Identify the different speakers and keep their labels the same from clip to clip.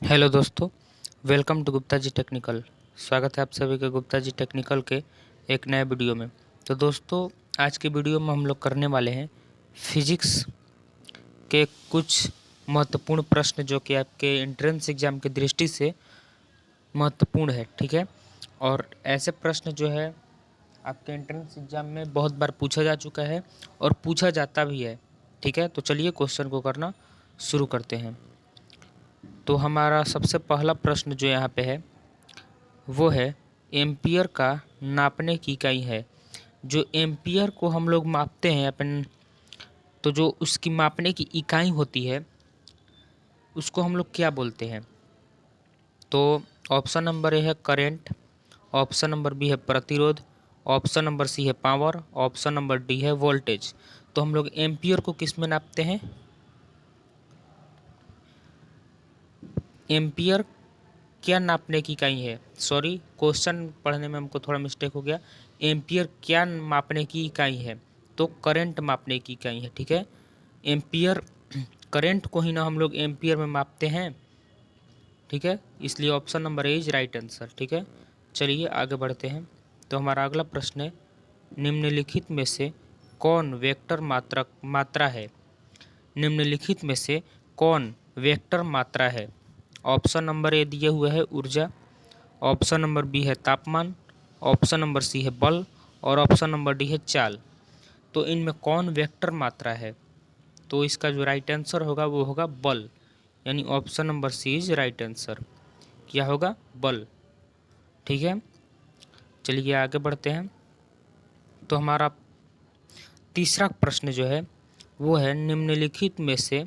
Speaker 1: Hello दोस्तों, welcome to Gupta ji technical. स्वागत है आप सभी के गुप्ता जी टेक्निकल के एक नए वीडियो में। तो दोस्तों, आज के वीडियो में हम लोग करने वाले हैं फिजिक्स के कुछ महत्वपूर्ण प्रश्न जो कि आपके एंट्रेंस एग्ज़ाम की दृष्टि से महत्वपूर्ण है। ठीक है, और ऐसे प्रश्न जो है आपके एंट्रेंस एग्ज़ाम में बहुत बार पूछा जा चुका है और पूछा जाता भी है। ठीक है, तो चलिए क्वेश्चन को करना शुरू करते हैं। तो हमारा सबसे पहला प्रश्न जो यहाँ पे है वो है एम्पियर का नापने की इकाई है। जो एम्पियर को हम लोग मापते हैं अपन, तो जो उसकी मापने की इकाई होती है उसको हम लोग क्या बोलते हैं? तो ऑप्शन नंबर ए है करंट, ऑप्शन नंबर बी है प्रतिरोध, ऑप्शन नंबर सी है पावर, ऑप्शन नंबर डी है वोल्टेज। तो हम लोग एम्पियर को किस में नापते हैं? एम्पियर क्या नापने की इकाई है? सॉरी, क्वेश्चन पढ़ने में हमको थोड़ा मिस्टेक हो गया। एम्पियर क्या मापने की इकाई है? तो करंट मापने की इकाई है। ठीक है, एम्पियर करंट को ही ना हम लोग एम्पियर में मापते हैं। ठीक है, इसलिए option number A is right answer. ठीक है, चलिए आगे बढ़ते हैं। तो हमारा अगला प्रश्न है निम्नलिखित में से कौन वेक्टर मात्रा है? निम्नलिखित में से कौन वेक्टर मात्रा है? ऑप्शन नंबर ए दिए हुए है ऊर्जा, ऑप्शन नंबर बी है तापमान, ऑप्शन नंबर सी है बल और ऑप्शन नंबर डी है चाल। तो इनमें कौन वेक्टर मात्रा है? तो इसका जो राइट आंसर होगा वो होगा बल, यानी option number C is right answer. क्या होगा? बल। ठीक है, चलिए आगे बढ़ते हैं। तो हमारा तीसरा प्रश्न जो है वो है निम्नलिखित में से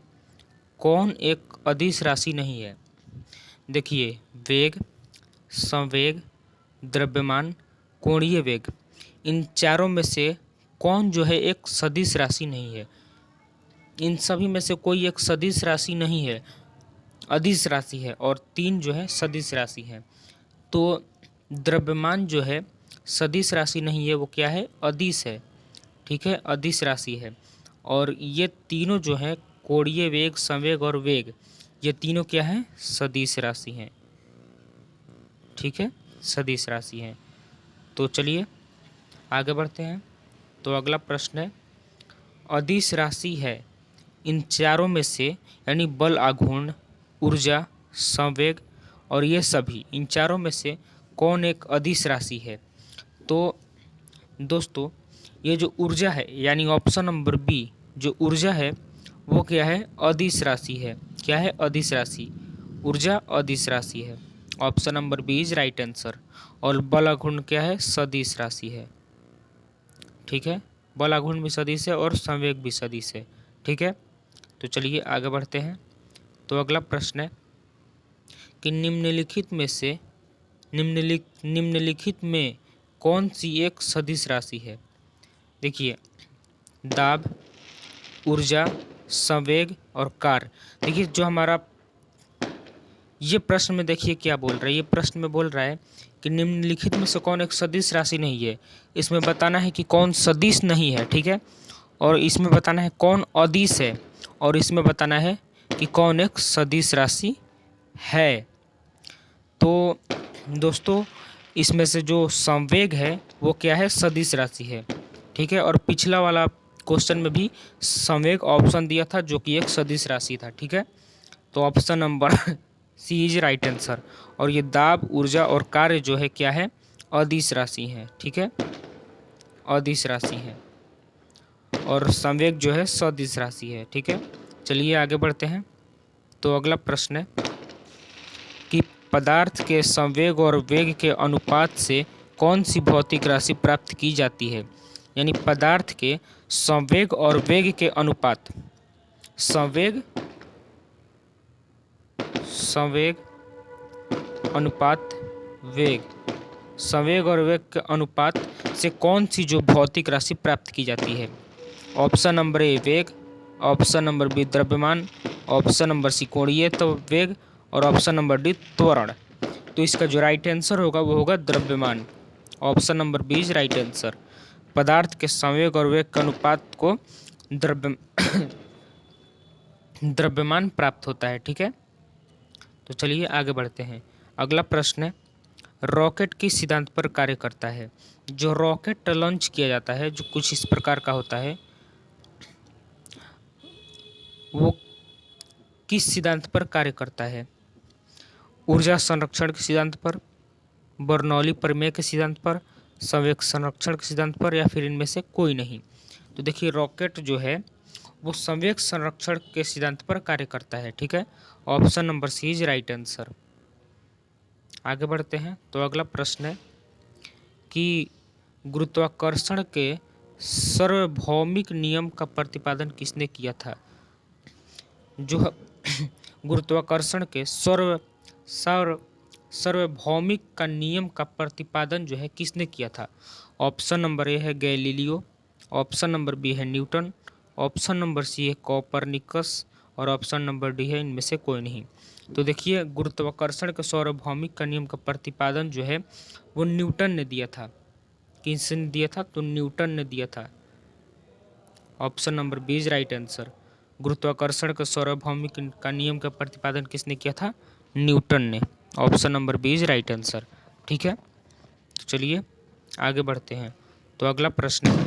Speaker 1: कौन एक अदिश राशि नहीं है? देखिए, वेग, संवेग, द्रव्यमान, कोणीय वेग, इन चारों में से कौन जो है एक सदिश राशि नहीं है? इन सभी में से कोई एक सदिश राशि नहीं है, अदिश राशि है, और तीन जो है सदिश राशि है। तो द्रव्यमान जो है सदिश राशि नहीं है, वो क्या है? अदिश है। ठीक है, अदिश राशि है। और ये तीनों जो है कोणीय वेग, संवेग और वेग, ये तीनों क्या है? सदिश राशि हैं। ठीक है, सदिश राशि हैं। तो चलिए आगे बढ़ते हैं। तो अगला प्रश्न है अदिश राशि है इन चारों में से, यानी बल, आघूर्ण, ऊर्जा, संवेग और ये सभी, इन चारों में से कौन एक अदिश राशि है? तो दोस्तों, ये जो ऊर्जा है, यानी ऑप्शन नंबर बी, जो ऊर्जा है वो क्या है? अदिश राशि है। क्या है? अदिश राशि। ऊर्जा अदिश राशि है। Option number B is right answer. और बल, आघूर्ण क्या है? सदिश राशि है। ठीक है, बल, आघूर्ण भी सदिश है और संवेग भी सदिश है। ठीक है, तो चलिए आगे बढ़ते हैं। तो अगला प्रश्न है कि निम्नलिखित में से निम्नलिखित में कौन सी एक सदिश राशि है? देखिए, दाब, ऊर्जा, संवेग और कार्य। देखिए, जो हमारा ये प्रश्न में देखिए क्या बोल रहा है। ये प्रश्न में बोल रहा है कि निम्नलिखित में से कौन एक सदिश राशि नहीं है। इसमें बताना है कि कौन सदिश नहीं है। ठीक है, और इसमें बताना है कौन अदिश है, और इसमें बताना है कि कौन एक सदिश राशि है। तो दोस्तों, इसमें से जो संवेग है वो क्या है? सदिश राशि है। ठीक है, और पिछला वाला क्वेश्चन में भी संवेग ऑप्शन दिया था जो कि एक सदिश राशि था। ठीक है, तो option number C is right answer. और ये दाब, ऊर्जा और कार्य जो है क्या है? अदिश राशि है। ठीक है, अदिश राशि है। और संवेग जो है सदिश राशि है। ठीक है, चलिए आगे बढ़ते हैं। तो अगला प्रश्न है कि पदार्थ के संवेग और वेग के अनुपात से कौन सी भौतिक राशि प्राप्त की जाती है? यानी पदार्थ के संवेग और वेग के अनुपात, संवेग संवेग अनुपात वेग, संवेग और वेग के अनुपात से कौन सी जो भौतिक राशि प्राप्त की जाती है? ऑप्शन नंबर ए वेग, ऑप्शन नंबर बी द्रव्यमान, ऑप्शन नंबर सी कोणीय वेग और ऑप्शन नंबर डी त्वरण। तो इसका जो राइट आंसर होगा वो होगा द्रव्यमान। Option number B is right answer. पदार्थ के संवेग और वेग के अनुपात को द्रव्यमान प्राप्त होता है। ठीक है, तो चलिए आगे बढ़ते हैं। अगला प्रश्न है, रॉकेट किस सिद्धांत पर कार्य करता है? जो रॉकेट लॉन्च किया जाता है जो कुछ इस प्रकार का होता है, वो किस सिद्धांत पर कार्य करता है? ऊर्जा संरक्षण के सिद्धांत पर, बर्नौली प्रमेय के सिद्धांत पर, संवेग संरक्षण के सिद्धांत पर, या फिर इनमें से कोई नहीं? तो देखिए रॉकेट जो है वो संवेग संरक्षण के सिद्धांत पर कार्य करता है। ठीक है, option number C is right answer. आगे बढ़ते हैं। तो अगला प्रश्न है कि गुरुत्वाकर्षण के सार्वभौमिक नियम का प्रतिपादन किसने किया था? जो गुरुत्वाकर्षण के सार्वभौमिक का नियम का प्रतिपादन जो है किसने किया था? ऑप्शन नंबर ए है गैलीलियो, ऑप्शन नंबर बी है न्यूटन, ऑप्शन नंबर सी है कोपरनिकस, और ऑप्शन नंबर डी है इनमें से कोई नहीं। तो देखिए गुरुत्वाकर्षण के सार्वभौमिक का नियम का प्रतिपादन जो है वो न्यूटन ने दिया था। किसने दिया था? तो न्यूटन ने दिया था। Option number B is right answer. गुरुत्वाकर्षण के सार्वभौमिक का नियम का प्रतिपादन किसने किया था? न्यूटन ने। Option number B is right answer. ठीक है, तो चलिए आगे बढ़ते हैं। तो अगला प्रश्न है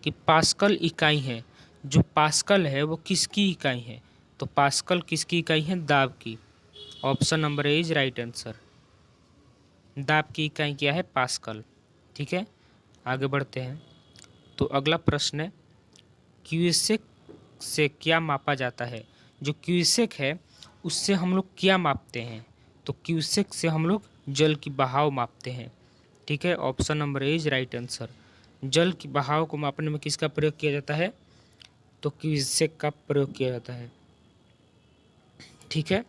Speaker 1: कि पास्कल इकाई है, जो पास्कल है वो किसकी इकाई है? तो पास्कल किसकी इकाई है? दाब की। Option number A is right answer. दाब की इकाई क्या है? पास्कल। ठीक है, आगे बढ़ते हैं। तो अगला प्रश्न है, क्यूसेक से क्या मापा जाता है? जो क्यूसेक है उससे हम लोग क्या मापते हैं? तो क्यूसेक से हम लोग जल की बहाव मापते हैं। ठीक है, option number A is right answer. जल की बहाव को मापने में किसका प्रयोग किया जाता है? तो क्यूसेक का प्रयोग किया जाता है। ठीक है,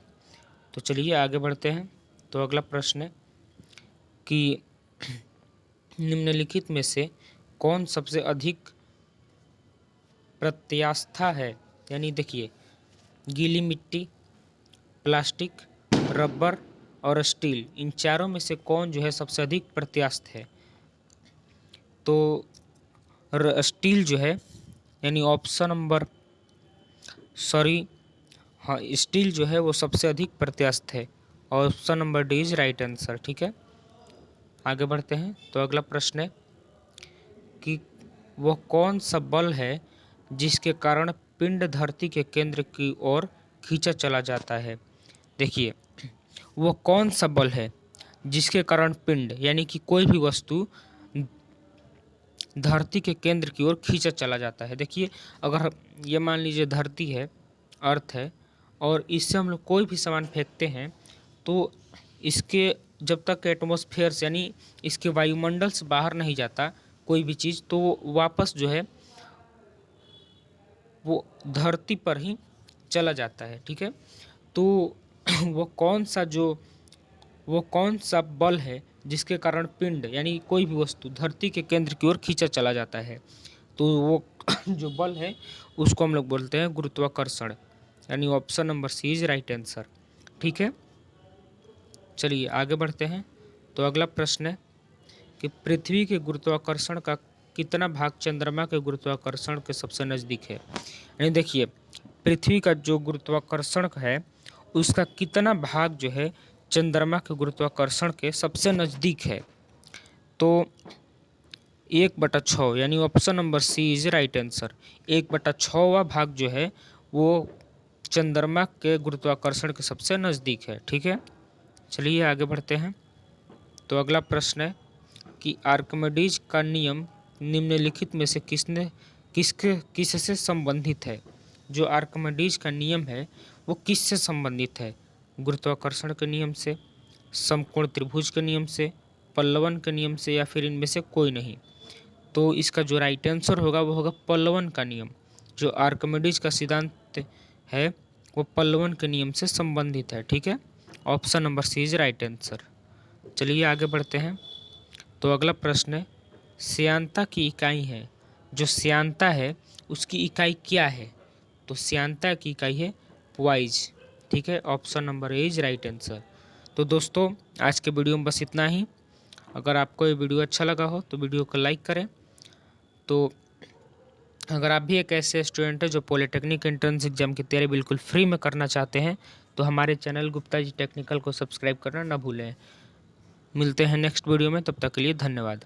Speaker 1: तो चलिए आगे बढ़ते हैं। तो अगला प्रश्न है कि निम्नलिखित में से कौन सबसे अधिक प्रत्यास्था है? यानी देखिए, गीली मिट्टी, प्लास्टिक, रबर और स्टील, इन चारों में से कौन जो है सबसे अधिक प्रत्यास्थ है? तो स्टील जो है, यानी ऑप्शन नंबर हाँ, स्टील जो है वो सबसे अधिक प्रत्यास्थ है। Option number D is right answer. ठीक है, आगे बढ़ते हैं। तो अगला प्रश्न है कि वह कौन सा बल है जिसके कारण पिंड धरती के केंद्र की ओर खींचा चला जाता है? देखिए, वह कौन सा बल है जिसके कारण पिंड यानी कि कोई भी वस्तु धरती के केंद्र की ओर खींचा चला जाता है? देखिए, अगर ये मान लीजिए धरती है, अर्थ है, और इससे हम लोग कोई भी सामान फेंकते हैं तो इसके जब तक एटमॉस्फेयर से यानी इसके वायुमंडल से बाहर नहीं जाता कोई भी चीज़, तो वापस जो है वो धरती पर ही चला जाता है। ठीक है, तो वो कौन सा बल है जिसके कारण पिंड यानी कोई भी वस्तु धरती के केंद्र की ओर खींचा चला जाता है? तो वो जो बल है उसको हम लोग बोलते हैं गुरुत्वाकर्षण, यानी option number C is right answer. ठीक है, चलिए आगे बढ़ते हैं। तो अगला प्रश्न है कि पृथ्वी के गुरुत्वाकर्षण का कितना भाग चंद्रमा के गुरुत्वाकर्षण के सबसे नज़दीक है? यानी देखिए, पृथ्वी का जो गुरुत्वाकर्षण है उसका कितना भाग जो है चंद्रमा के गुरुत्वाकर्षण के सबसे नज़दीक है? तो 1/6, यानी option number C is right answer. 1/6 भाग जो है वो चंद्रमा के गुरुत्वाकर्षण के सबसे नज़दीक है। ठीक है, चलिए आगे बढ़ते हैं। तो अगला प्रश्न है कि आर्किमिडीज का नियम निम्नलिखित में से किससे संबंधित है? जो आर्किमिडीज का नियम है वो किससे संबंधित है? गुरुत्वाकर्षण के नियम से, समकोण त्रिभुज के नियम से, पल्लवन के नियम से, या फिर इनमें से कोई नहीं? तो इसका जो राइट आंसर होगा वो होगा पल्लवन का नियम। जो आर्किमिडीज का सिद्धांत है वो पल्लवन के नियम से संबंधित है। ठीक है, option number C is right answer. चलिए आगे बढ़ते हैं। तो अगला प्रश्न है, श्यानता की इकाई है, जो श्यानता है उसकी इकाई क्या है? तो श्यानता की इकाई है पॉइज। ठीक है, option number A is right answer. तो दोस्तों आज के वीडियो में बस इतना ही। अगर आपको ये वीडियो अच्छा लगा हो तो वीडियो को लाइक करें। तो अगर आप भी एक ऐसे स्टूडेंट हैं जो पॉलिटेक्निक एंट्रेंस एग्जाम की तैयारी बिल्कुल फ्री में करना चाहते हैं तो हमारे चैनल गुप्ता जी टेक्निकल को सब्सक्राइब करना ना भूलें। मिलते हैं नेक्स्ट वीडियो में, तब तक के लिए धन्यवाद।